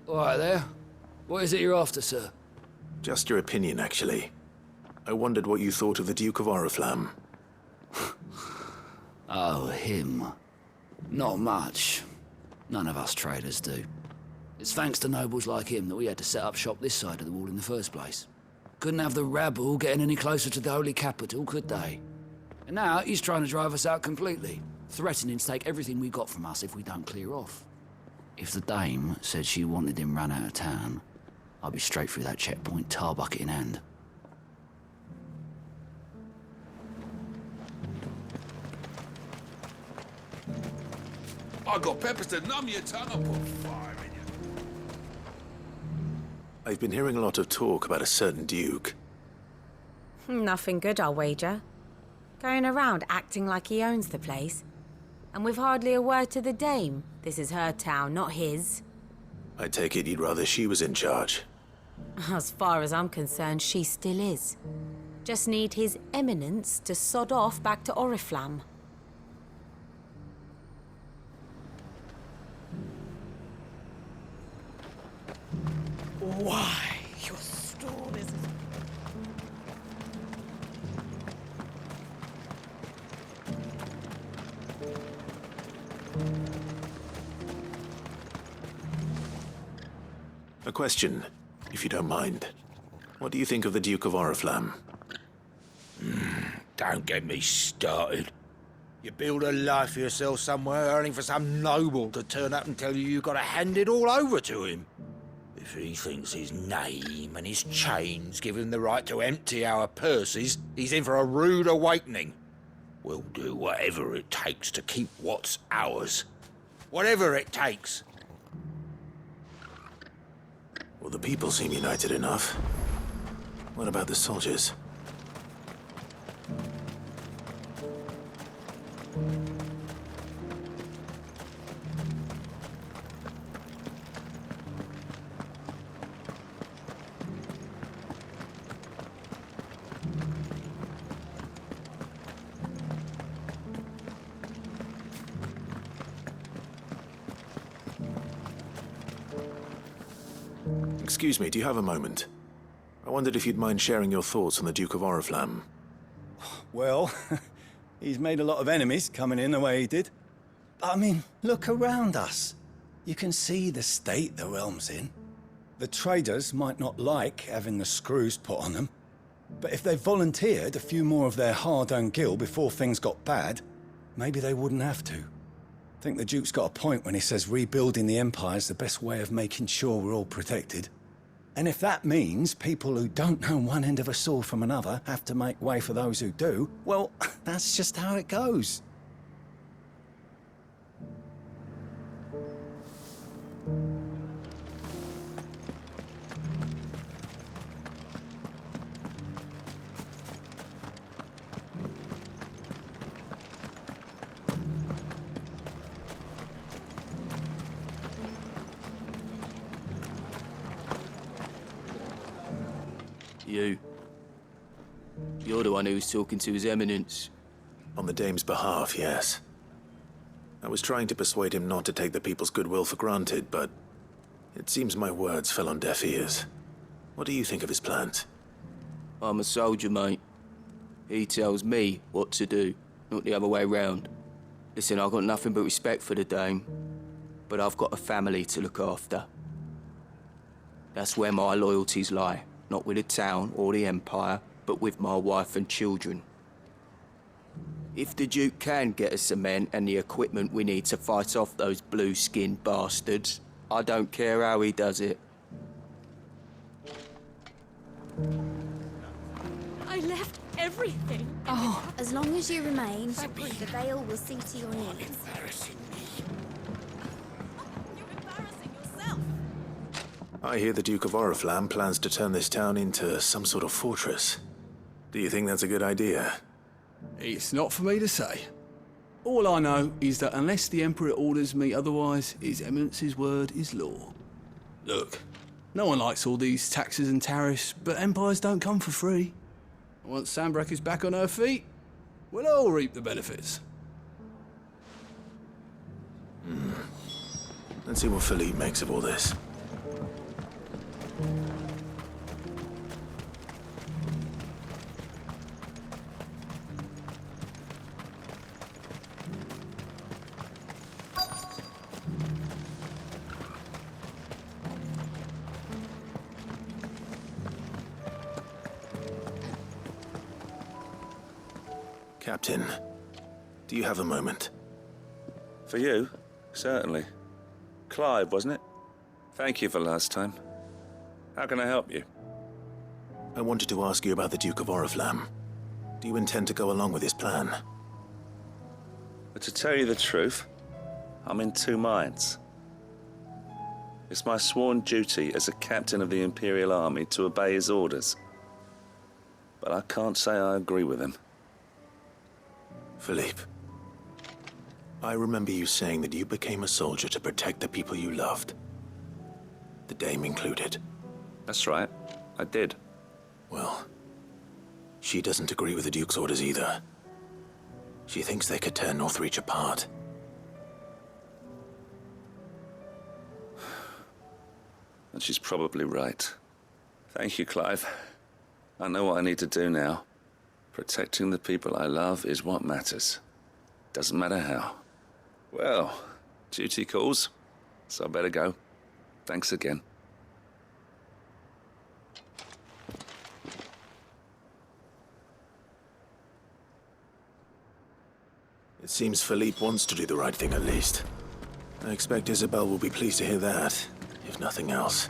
All right there. What is it you're after, sir? Just your opinion, actually. I wondered what you thought of the Duke of Oriflamme. Oh, him. Not much. None of us traders do. It's thanks to nobles like him that we had to set up shop this side of the wall in the first place. Couldn't have the rabble getting any closer to the holy capital, could they? And now he's trying to drive us out completely, threatening to take everything we got from us if we don't clear off. If the dame said she wanted him run out of town, I'd be straight through that checkpoint, tar bucket in hand. I got peppers to numb your tongue and put fire in you. I've been hearing a lot of talk about a certain duke. Nothing good, I'll wager. Going around acting like he owns the place. And with hardly a word to the dame. This is her town, not his. I take it you'd rather she was in charge. As far as I'm concerned, she still is. Just need his eminence to sod off back to Oriflamme. Why, your storm is... A question, if you don't mind. What do you think of the Duke of Oriflamme? Don't get me started. You build a life for yourself somewhere, earning for some noble to turn up and tell you got to hand it all over to him. If he thinks his name and his chains give him the right to empty our purses, he's in for a rude awakening. We'll do whatever it takes to keep what's ours. Whatever it takes. Well, the people seem united enough. What about the soldiers? Excuse me, do you have a moment? I wondered if you'd mind sharing your thoughts on the Duke of Oriflamme. Well, he's made a lot of enemies coming in the way he did. I mean, look around us. You can see the state the realm's in. The traders might not like having the screws put on them, but if they volunteered a few more of their hard-earned gil before things got bad, maybe they wouldn't have to. I think the Duke's got a point when he says rebuilding the Empire's the best way of making sure we're all protected. And if that means people who don't know one end of a sword from another have to make way for those who do, well, that's just how it goes. You're the one who's talking to His Eminence. On the dame's behalf, yes. I was trying to persuade him not to take the people's goodwill for granted, but it seems my words fell on deaf ears. What do you think of his plans? I'm a soldier, mate. He tells me what to do, not the other way round. Listen, I've got nothing but respect for the dame, but I've got a family to look after. That's where my loyalties lie. Not with the town or the Empire, but with my wife and children. If the Duke can get us cement and the equipment we need to fight off those blue-skinned bastards, I don't care how he does it. I left everything. Oh, as long as you remain, the veil will see to your needs. I hear the Duke of Oriflamme plans to turn this town into some sort of fortress. Do you think that's a good idea? It's not for me to say. All I know is that unless the Emperor orders me otherwise, His Eminence's word is law. Look, no one likes all these taxes and tariffs, but empires don't come for free. Once Sandbreck is back on her feet, we'll all reap the benefits. Let's see what Philippe makes of all this. Captain, do you have a moment? For you? Certainly. Clive, wasn't it? Thank you for last time. How can I help you? I wanted to ask you about the Duke of Oriflamme. Do you intend to go along with his plan? But to tell you the truth, I'm in two minds. It's my sworn duty as a captain of the Imperial Army to obey his orders. But I can't say I agree with him. Philippe, I remember you saying that you became a soldier to protect the people you loved. The Dame included. That's right, I did. Well, she doesn't agree with the Duke's orders either. She thinks they could tear Northreach apart. And she's probably right. Thank you, Clive. I know what I need to do now. Protecting the people I love is what matters. Doesn't matter how. Well, duty calls, so I better go. Thanks again. It seems Philippe wants to do the right thing at least. I expect Isabel will be pleased to hear that, if nothing else.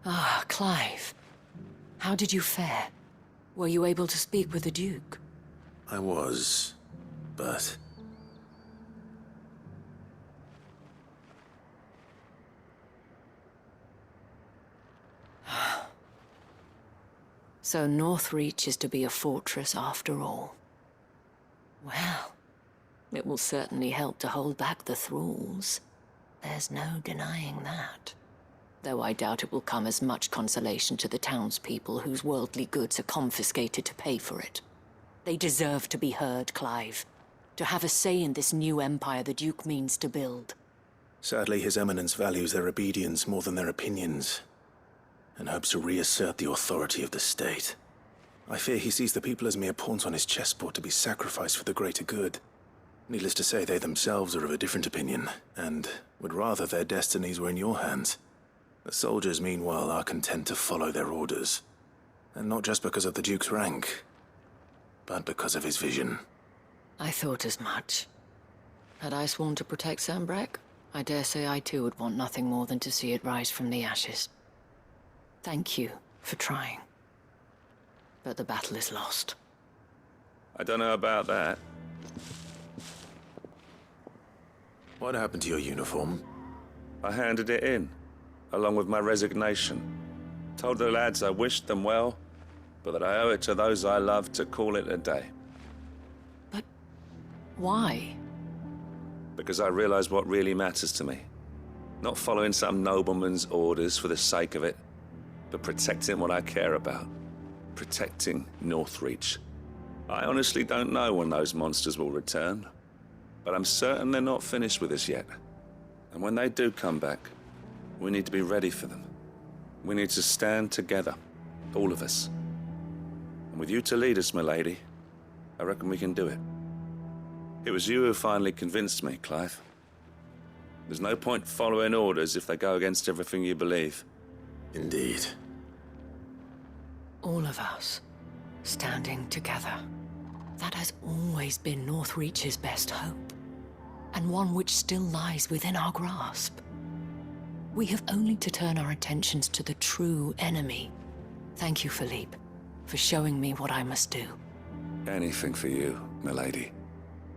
Ah, Clive. How did you fare? Were you able to speak with the Duke? I was, but... So Northreach is to be a fortress after all. Well, it will certainly help to hold back the thralls. There's no denying that. Though I doubt it will come as much consolation to the townspeople whose worldly goods are confiscated to pay for it. They deserve to be heard, Clive. To have a say in this new empire the Duke means to build. Sadly, His Eminence values their obedience more than their opinions, and hopes to reassert the authority of the state. I fear he sees the people as mere pawns on his chessboard to be sacrificed for the greater good. Needless to say, they themselves are of a different opinion, and would rather their destinies were in your hands. The soldiers, meanwhile, are content to follow their orders. And not just because of the Duke's rank, but because of his vision. I thought as much. Had I sworn to protect Sandbreck, I dare say I too would want nothing more than to see it rise from the ashes. Thank you for trying. But the battle is lost. I don't know about that. What happened to your uniform? I handed it in, along with my resignation. Told the lads I wished them well, but that I owe it to those I love to call it a day. But why? Because I realized what really matters to me. Not following some nobleman's orders for the sake of it, but protecting what I care about. Protecting Northreach. I honestly don't know when those monsters will return, but I'm certain they're not finished with us yet. And when they do come back, we need to be ready for them. We need to stand together, all of us. And with you to lead us, milady, I reckon we can do it. It was you who finally convinced me, Clive. There's no point following orders if they go against everything you believe. Indeed. All of us, standing together. That has always been Northreach's best hope, and one which still lies within our grasp. We have only to turn our attentions to the true enemy. Thank you, Philippe, for showing me what I must do. Anything for you, milady.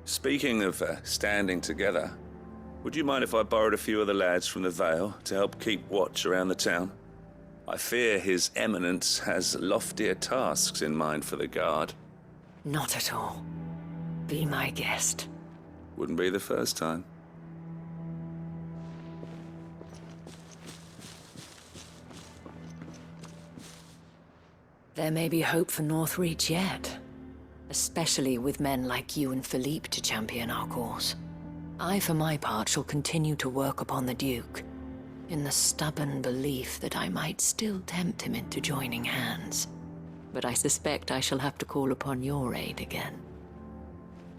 Speaking of standing together, would you mind if I borrowed a few of the lads from the Vale to help keep watch around the town? I fear His Eminence has loftier tasks in mind for the guard. Not at all. Be my guest. Wouldn't be the first time. There may be hope for Northreach yet. Especially with men like you and Philippe to champion our cause. I, for my part, shall continue to work upon the Duke, in the stubborn belief that I might still tempt him into joining hands. But I suspect I shall have to call upon your aid again.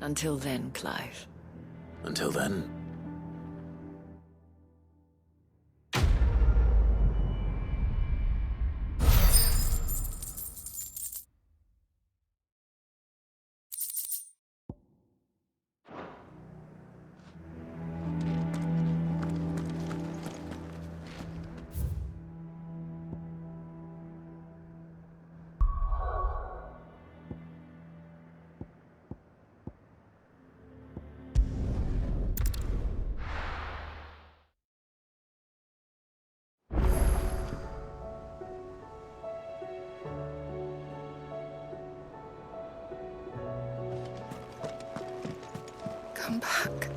Until then, Clive. Until then. Come back.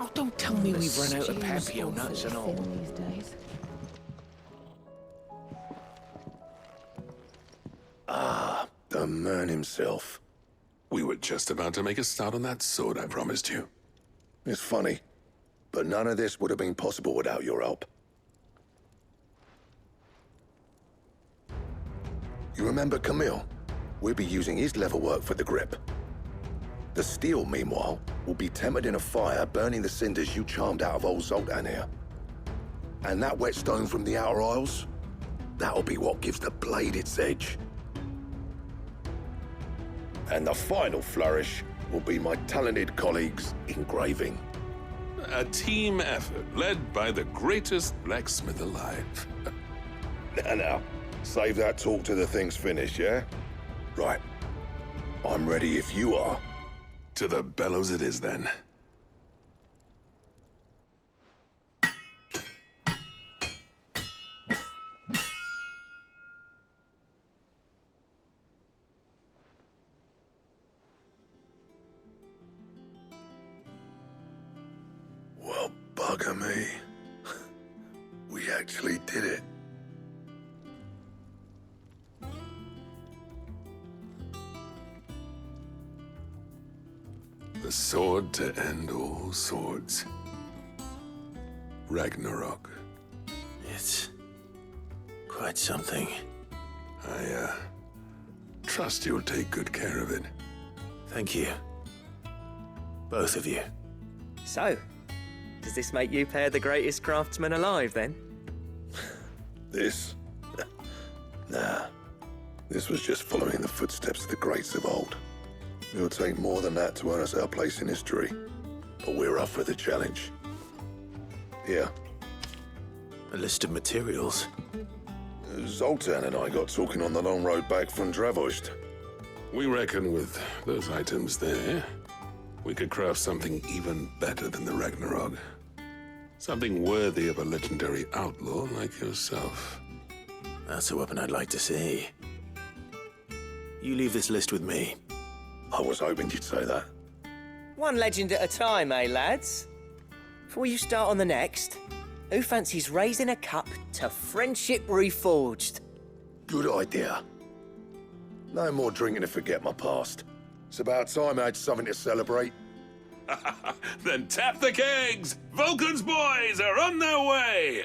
Oh, don't tell me we've run out of papio nuts and all. These days. The man himself. We were just about to make a start on that sword I promised you. It's funny, but none of this would have been possible without your help. You remember Camille? We'll be using his leather work for the grip. The steel, meanwhile, will be tempered in a fire, burning the cinders you charmed out of old Zoltan here. And that whetstone from the Outer Isles? That'll be what gives the blade its edge. And the final flourish will be my talented colleagues' engraving. A team effort led by the greatest blacksmith alive. Now, save that talk till the thing's finished, yeah? Right. I'm ready if you are. To the bellows it is, then. Well, bugger me. We actually did it. The sword to end all swords. Ragnarok. It's quite something. I trust you'll take good care of it. Thank you. Both of you. So, does this make you pair the greatest craftsman alive, then? This? Nah. This was just following the footsteps of the greats of old. It'll take more than that to earn us our place in history. But we're up for the challenge. Here. A list of materials. Zoltan and I got talking on the long road back from Dravost. We reckon with those items there, we could craft something even better than the Ragnarok. Something worthy of a legendary outlaw like yourself. That's a weapon I'd like to see. You leave this list with me. I was hoping you'd say that. One legend at a time, eh, lads? Before you start on the next, who fancies raising a cup to friendship reforged? Good idea. No more drinking to forget my past. It's about time I had something to celebrate. Then tap the kegs! Vulcan's boys are on their way!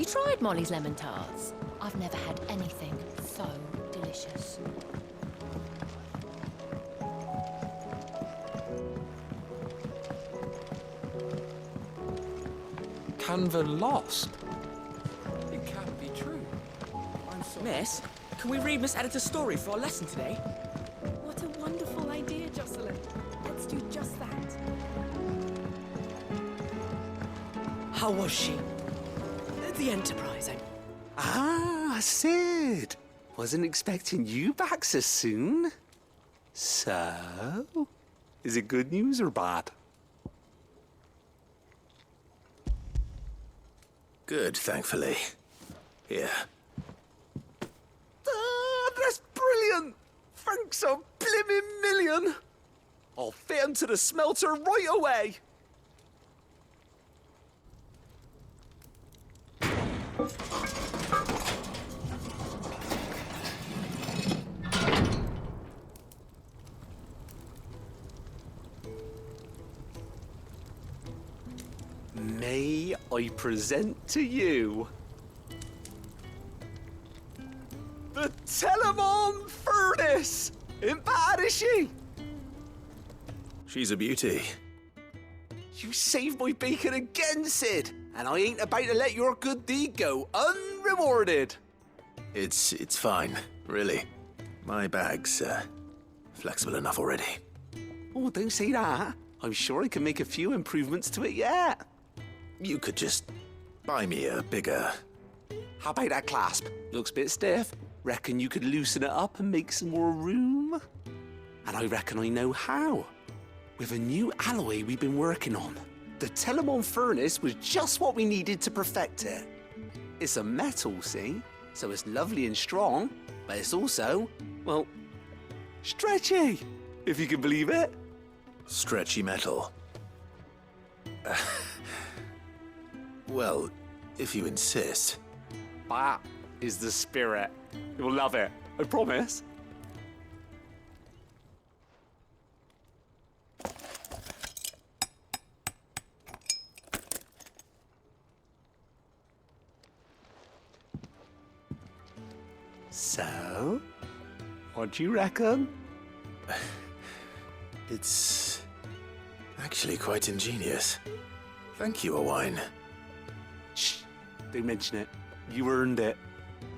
you tried Molly's lemon tarts? I've never had anything so delicious. Canva lost? It can't be true. I'm sorry. Miss, can we read Miss Editor's story for our lesson today? What a wonderful idea, Jocelyn. Let's do just that. How was she? The Enterprise, Ah, Sid. Wasn't expecting you back so soon. So, is it good news or bad? Good, thankfully. Here. Ah, that's brilliant! Thanks a blimmin' million! I'll fit 'em to the smelter right away! May I present to you the Telemon Furnace? Ain't bad, is she? She's a beauty. You saved my bacon again, Sid, and I ain't about to let your good deed go unrewarded. It's fine, really. My bag's flexible enough already. Oh, don't say that. I'm sure I can make a few improvements to it yet. You could just buy me a bigger... How about that clasp? Looks a bit stiff. Reckon you could loosen it up and make some more room? And I reckon I know how. With a new alloy we've been working on. The Telemon Furnace was just what we needed to perfect it. It's a metal, see? So it's lovely and strong, but it's also, well, stretchy, if you can believe it. Stretchy metal. Well, if you insist. That is the spirit. You'll love it, I promise. So, what do you reckon? It's actually quite ingenious. Thank you, Owain. Shh, don't mention it. You earned it.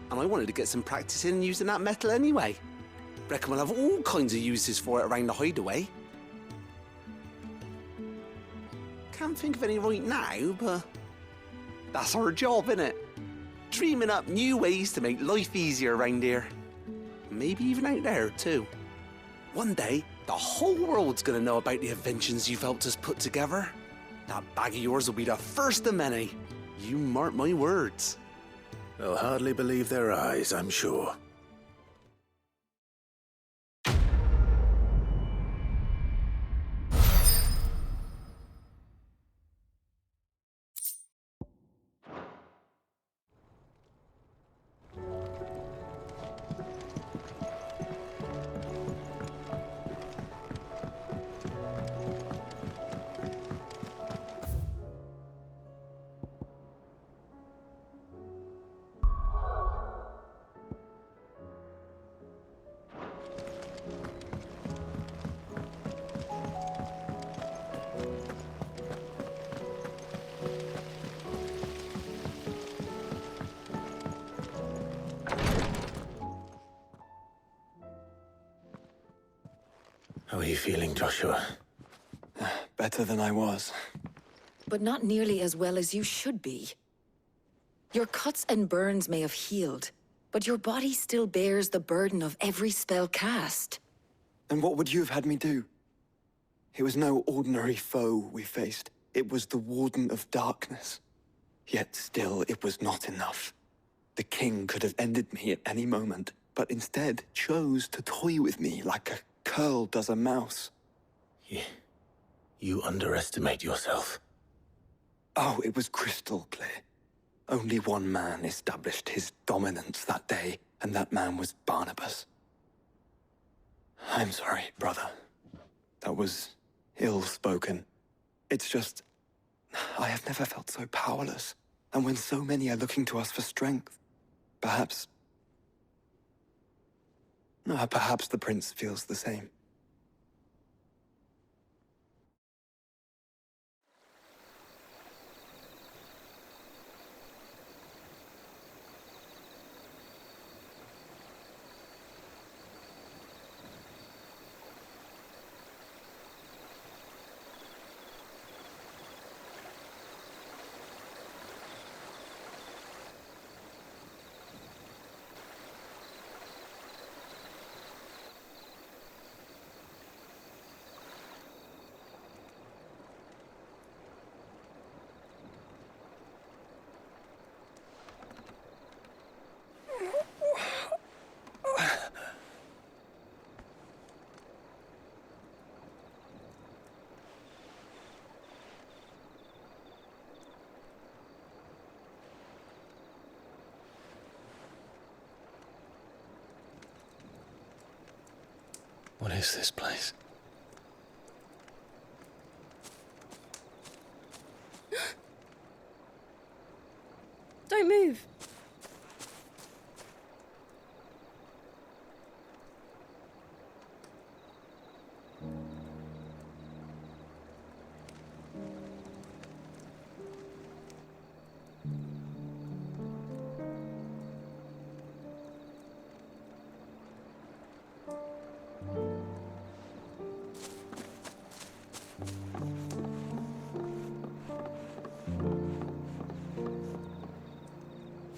And I wanted to get some practice in using that metal anyway. Reckon we'll have all kinds of uses for it around the hideaway. Can't think of any right now, but that's our job, innit? Dreaming up new ways to make life easier around here. Maybe even out there, too. One day, the whole world's gonna know about the inventions you've helped us put together. That bag of yours will be the first of many. You mark my words. They'll hardly believe their eyes, I'm sure. How are you feeling, Joshua? Better than I was. But not nearly as well as you should be. Your cuts and burns may have healed, but your body still bears the burden of every spell cast. And what would you have had me do? It was no ordinary foe we faced. It was the Warden of Darkness. Yet still, it was not enough. The king could have ended me at any moment, but instead chose to toy with me like a curl does a mouse. You underestimate yourself. Oh, it was crystal clear. Only one man established his dominance that day, and that man was Barnabas. I'm sorry, brother. That was ill-spoken. It's just, I have never felt so powerless. And when so many are looking to us for strength, perhaps... perhaps the prince feels the same. What is this place? Don't move.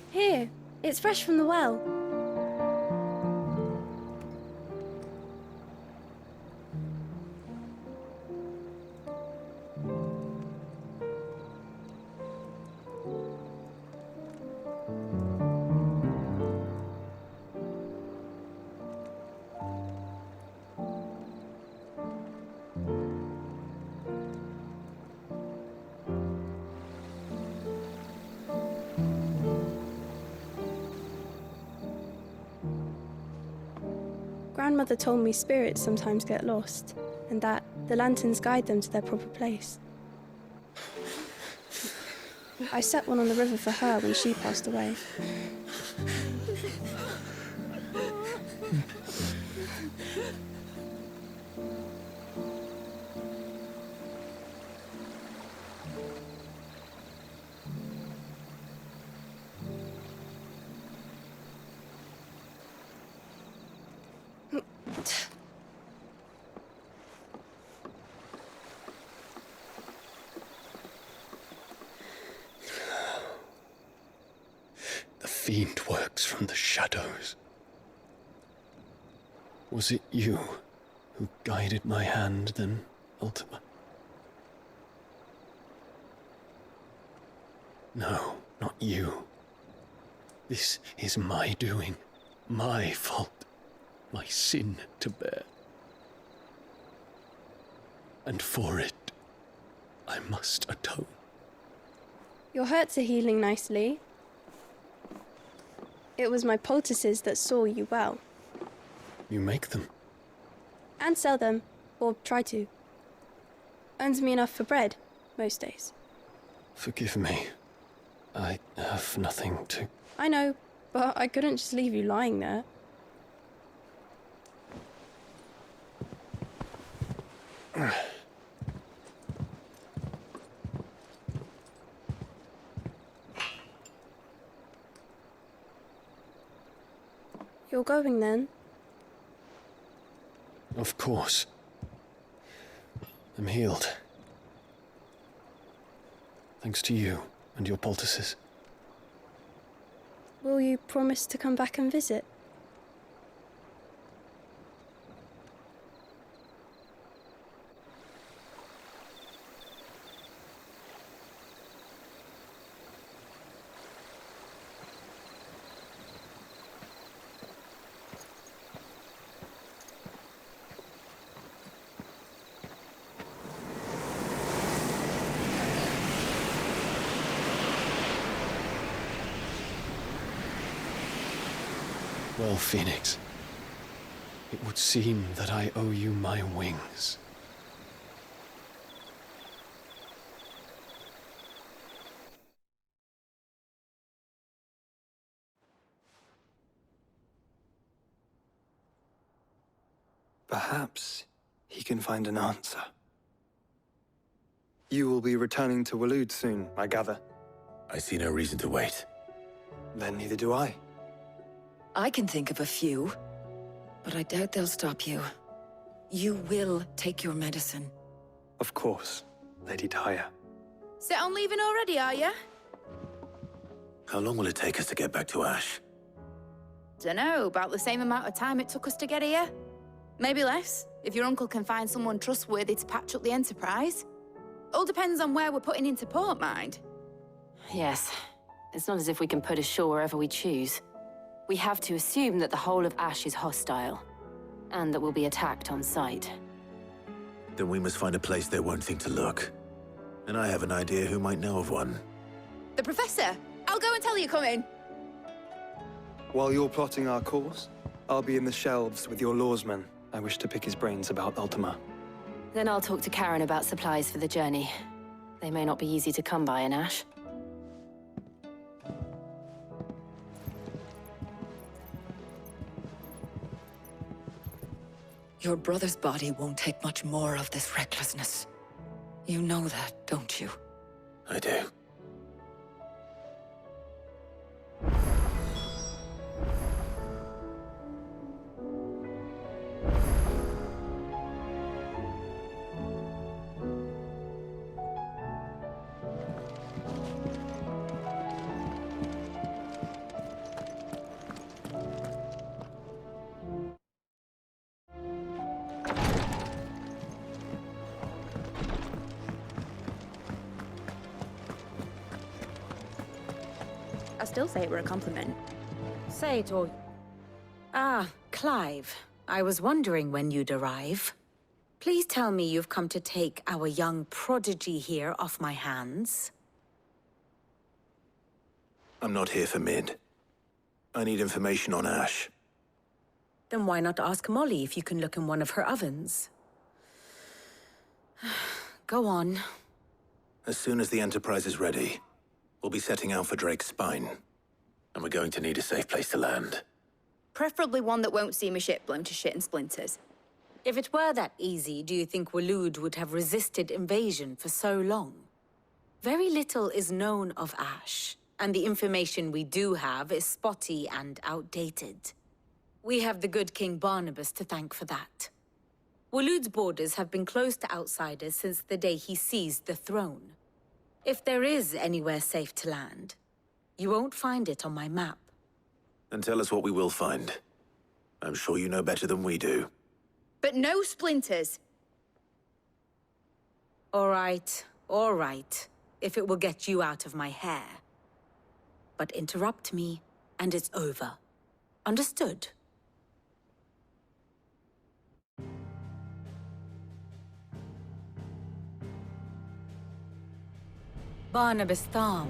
Here, it's fresh from the well. Grandmother told me spirits sometimes get lost, and that the lanterns guide them to their proper place. I set one on the river for her when she passed away. The fiend works from the shadows. Was it you who guided my hand then, Ultima? No, not you. This is my doing, my fault, my sin to bear. And for it, I must atone. Your hurts are healing nicely. It was my poultices that saw you well. You make them? And sell them, or try to. Earns me enough for bread, most days. Forgive me. I have nothing to... I know, but I couldn't just leave you lying there. You're going then? Of course. I'm healed. Thanks to you and your poultices. Will you promise to come back and visit? Well, Phoenix, it would seem that I owe you my wings. Perhaps he can find an answer. You will be returning to Waloed soon, I gather. I see no reason to wait. Then neither do I. I can think of a few, but I doubt they'll stop you. You will take your medicine. Of course, Lady Daya. Set on leaving already, are you? How long will it take us to get back to Ash? Dunno, about the same amount of time it took us to get here. Maybe less, if your uncle can find someone trustworthy to patch up the Enterprise. All depends on where we're putting into port, mind. Yes. It's not as if we can put ashore wherever we choose. We have to assume that the whole of Ash is hostile, and that we'll be attacked on sight. Then we must find a place they won't think to look. And I have an idea who might know of one. The Professor! I'll go and tell you coming. While you're plotting our course, I'll be in the shelves with your lawsman. I wish to pick his brains about Ultima. Then I'll talk to Karen about supplies for the journey. They may not be easy to come by in Ash. Your brother's body won't take much more of this recklessness. You know that, don't you? I do. I still say it were a compliment. Say it or... Ah, Clive. I was wondering when you'd arrive. Please tell me you've come to take our young prodigy here off my hands. I'm not here for Mid. I need information on Ash. Then why not ask Molly if you can look in one of her ovens? Go on. As soon as the Enterprise is ready, we'll be setting out for Drake's Spine. And we're going to need a safe place to land. Preferably one that won't see my ship blown to shit and splinters. If it were that easy, do you think Waloed would have resisted invasion for so long? Very little is known of Ash, and the information we do have is spotty and outdated. We have the good King Barnabas to thank for that. Waloed's borders have been closed to outsiders since the day he seized the throne. If there is anywhere safe to land, you won't find it on my map. Then tell us what we will find. I'm sure you know better than we do. But no splinters. All right, if it will get you out of my hair. But interrupt me, and it's over. Understood? Barnabas Tharm,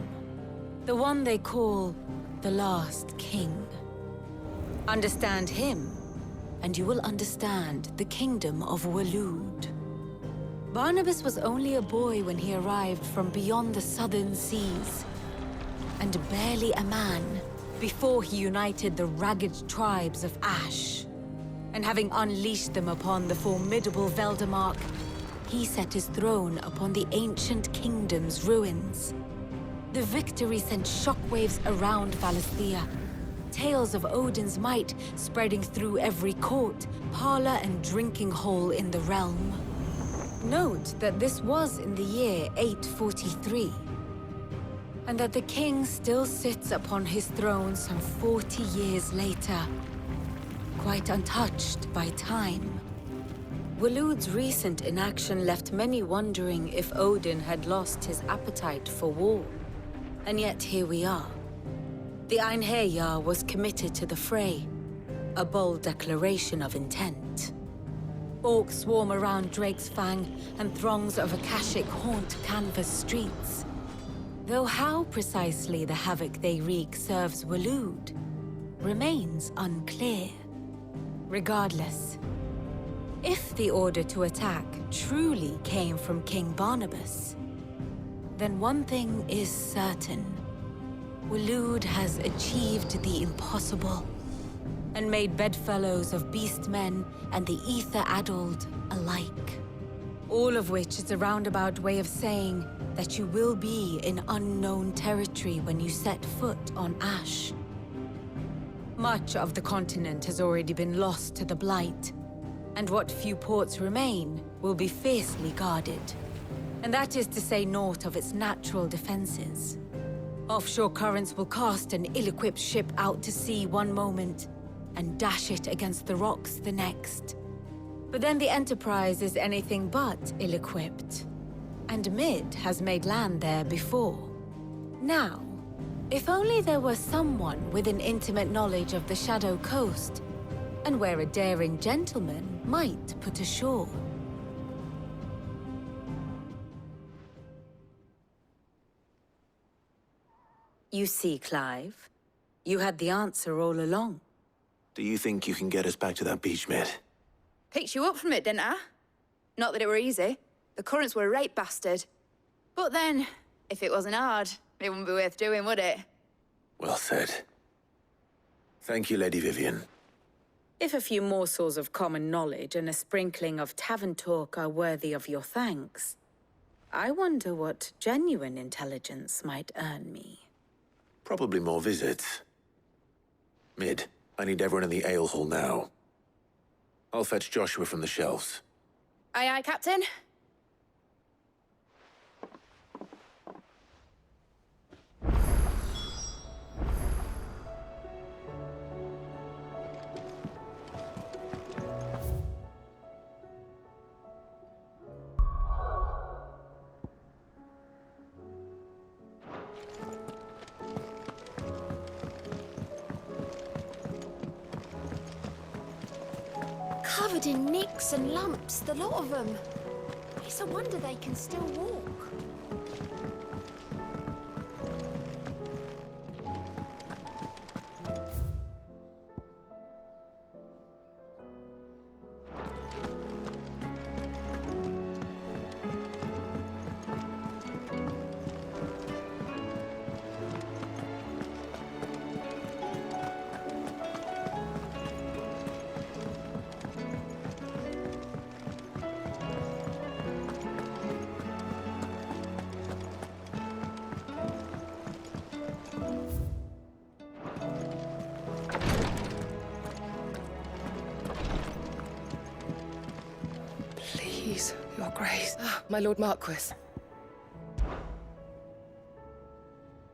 the one they call the Last King. Understand him, and you will understand the kingdom of Waloed. Barnabas was only a boy when he arrived from beyond the southern seas, and barely a man before he united the ragged tribes of Ash. And having unleashed them upon the formidable Veldamark, he set his throne upon the ancient kingdom's ruins. The victory sent shockwaves around Valisthea, tales of Odin's might spreading through every court, parlor, and drinking hole in the realm. Note that this was in the year 843, and that the king still sits upon his throne some 40 years later, quite untouched by time. Waloed's recent inaction left many wondering if Odin had lost his appetite for war. And yet here we are. The Einherjar was committed to the fray, a bold declaration of intent. Orcs swarm around Drake's Fang, and throngs of Akashic haunt Canvas streets. Though how precisely the havoc they wreak serves Waloed remains unclear. Regardless, if the order to attack truly came from King Barnabas, then one thing is certain. Waloed has achieved the impossible, and made bedfellows of beastmen and the ether-addled alike. All of which is a roundabout way of saying that you will be in unknown territory when you set foot on Ash. Much of the continent has already been lost to the Blight, and what few ports remain will be fiercely guarded. And that is to say naught of its natural defenses. Offshore currents will cast an ill-equipped ship out to sea one moment, and dash it against the rocks the next. But then the Enterprise is anything but ill-equipped. And Mid has made land there before. Now, if only there were someone with an intimate knowledge of the Shadow Coast, and where a daring gentleman might put ashore. You see, Clive, you had the answer all along. Do you think you can get us back to that beach, Mid? Picked you up from it, didn't I? Not that it were easy. The currents were a right bastard. But then, if it wasn't hard, it wouldn't be worth doing, would it? Well said. Thank you, Lady Vivian. If a few morsels of common knowledge and a sprinkling of tavern talk are worthy of your thanks, I wonder what genuine intelligence might earn me. Probably more visits. Mid, I need everyone in the ale hall now. I'll fetch Joshua from the shelves. Aye, aye, Captain. Covered in nicks and lumps, the lot of them. It's a wonder they can still walk. Please, Your Grace. Ah, my Lord Marquis.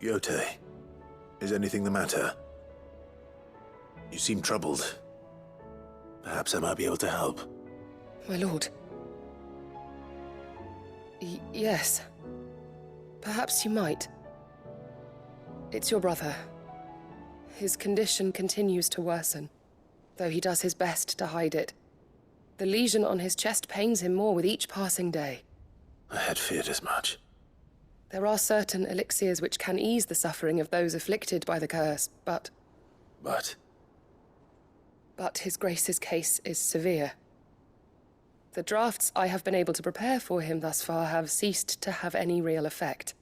Yote, is anything the matter? You seem troubled. Perhaps I might be able to help. My lord. Yes. Perhaps you might. It's your brother. His condition continues to worsen, though he does his best to hide it. The lesion on his chest pains him more with each passing day. I had feared as much. There are certain elixirs which can ease the suffering of those afflicted by the curse, but... But His Grace's case is severe. The drafts I have been able to prepare for him thus far have ceased to have any real effect.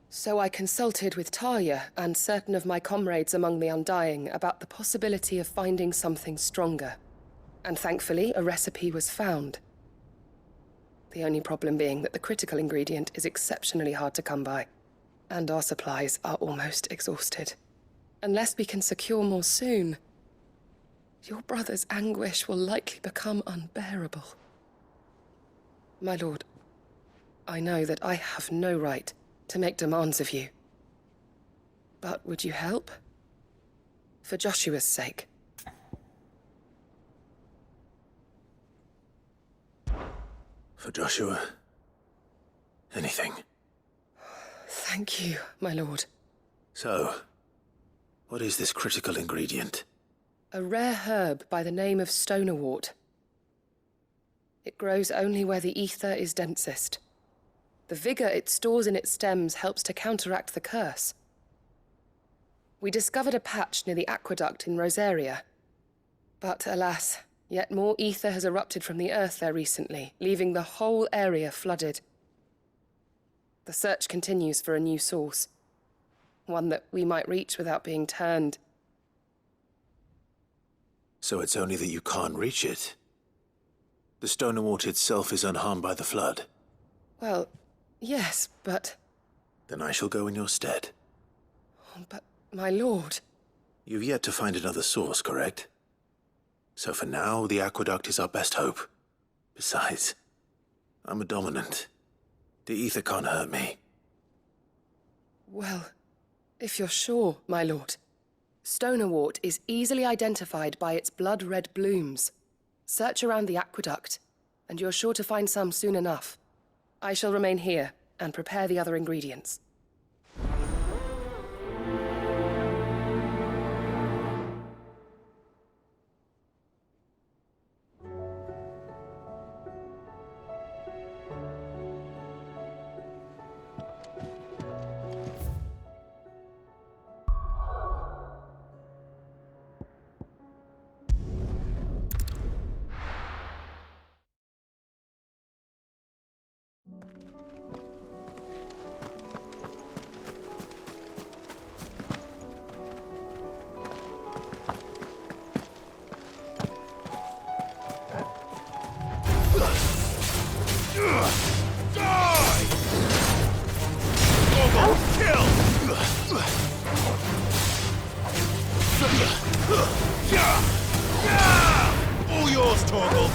So I consulted with Talia and certain of my comrades among the Undying about the possibility of finding something stronger. And thankfully, a recipe was found. The only problem being that the critical ingredient is exceptionally hard to come by, and our supplies are almost exhausted. Unless we can secure more soon, your brother's anguish will likely become unbearable. My lord, I know that I have no right to make demands of you. But would you help? For Joshua's sake. For Joshua, anything. Thank you, my lord. So, what is this critical ingredient? A rare herb by the name of stonerwort. It grows only where the ether is densest. The vigor it stores in its stems helps to counteract the curse. We discovered a patch near the aqueduct in Rosaria. But alas, yet more ether has erupted from the earth there recently, leaving the whole area flooded. The search continues for a new source. One that we might reach without being turned. So it's only that you can't reach it. The Stone Wart itself is unharmed by the flood. Well, yes, but... Then I shall go in your stead. But, my lord... You've yet to find another source, correct? So for now, the aqueduct is our best hope. Besides, I'm a dominant. The ether can't hurt me. Well, if you're sure, my lord. Stone Wart is easily identified by its blood-red blooms. Search around the aqueduct, and you're sure to find some soon enough. I shall remain here and prepare the other ingredients. All yours, Torgal!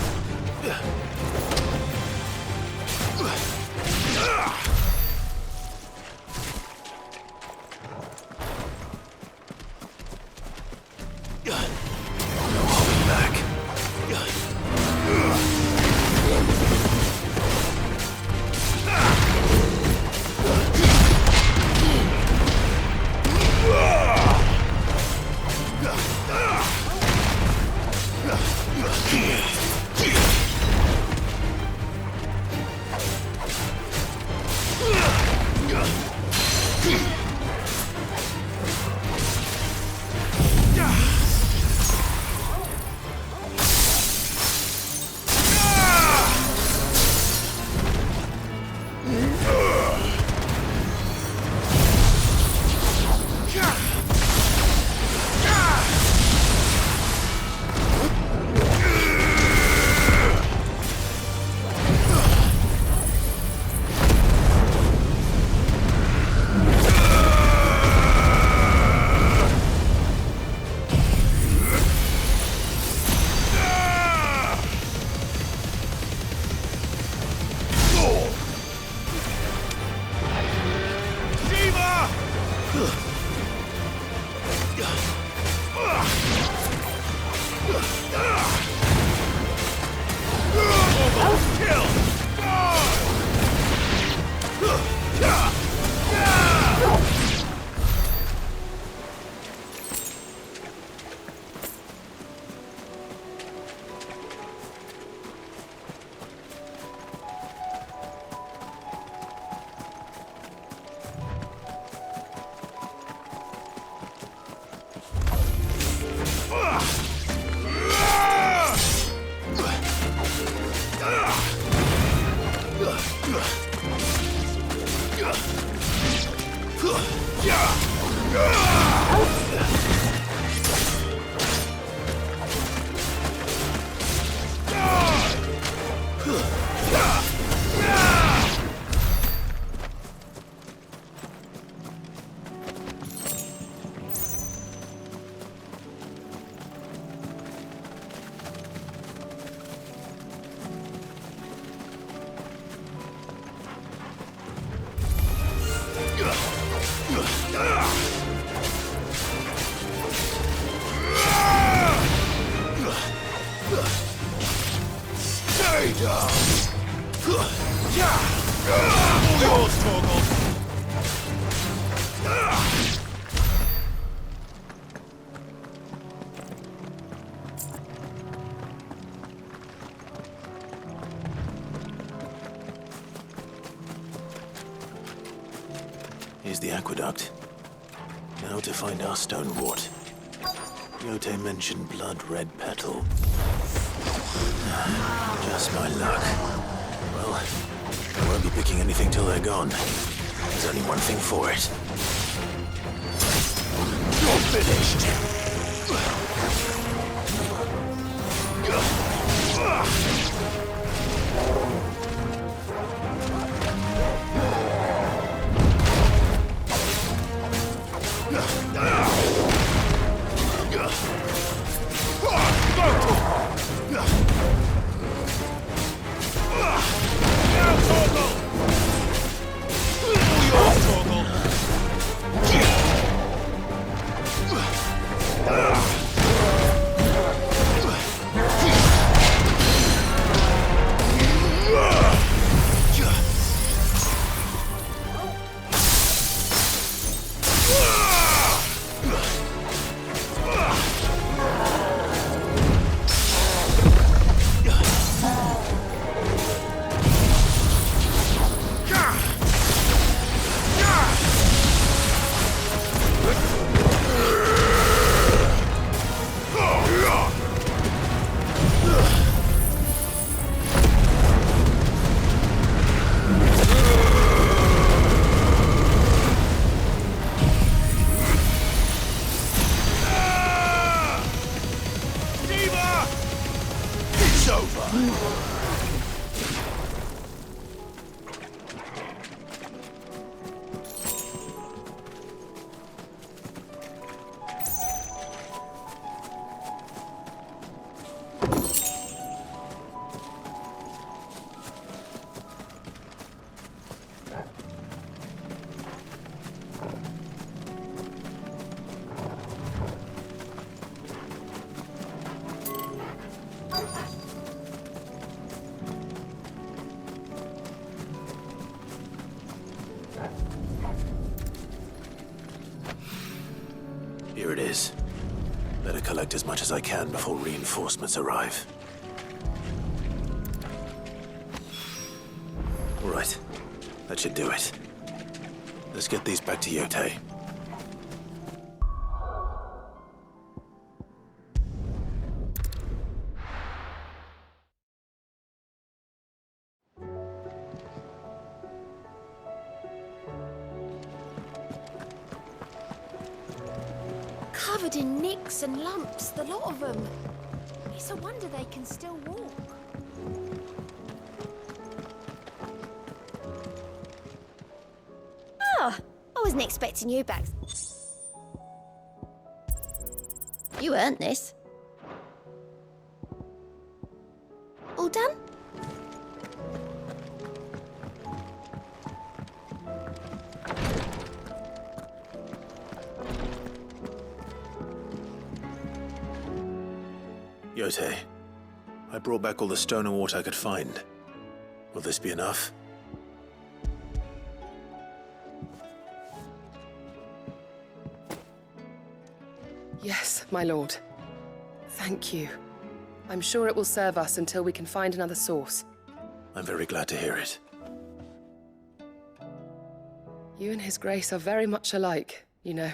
Here's the aqueduct. Now to find our Stone Wart. Yote mentioned blood-red petal. Just my luck. Well, I won't be picking anything till they're gone. There's only one thing for it. You're finished! Here it is. Better collect as much as I can before reinforcements arrive. All right. That should do it. Let's get these back to Yotei. Covered in nicks and lumps, the lot of them. It's a wonder they can still walk. Oh, I wasn't expecting you back. You earned this. All done? Yotei, I brought back all the stone and water I could find. Will this be enough? Yes, my lord. Thank you. I'm sure it will serve us until we can find another source. I'm very glad to hear it. You and His Grace are very much alike, you know.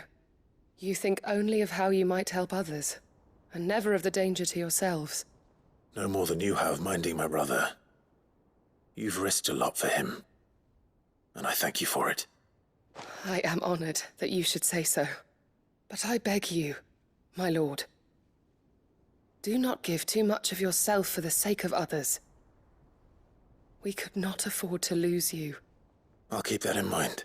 You think only of how you might help others, and never of the danger to yourselves. No more than you have minding my brother. You've risked a lot for him, and I thank you for it. I am honored that you should say so. But I beg you, my lord, do not give too much of yourself for the sake of others. We could not afford to lose you. I'll keep that in mind.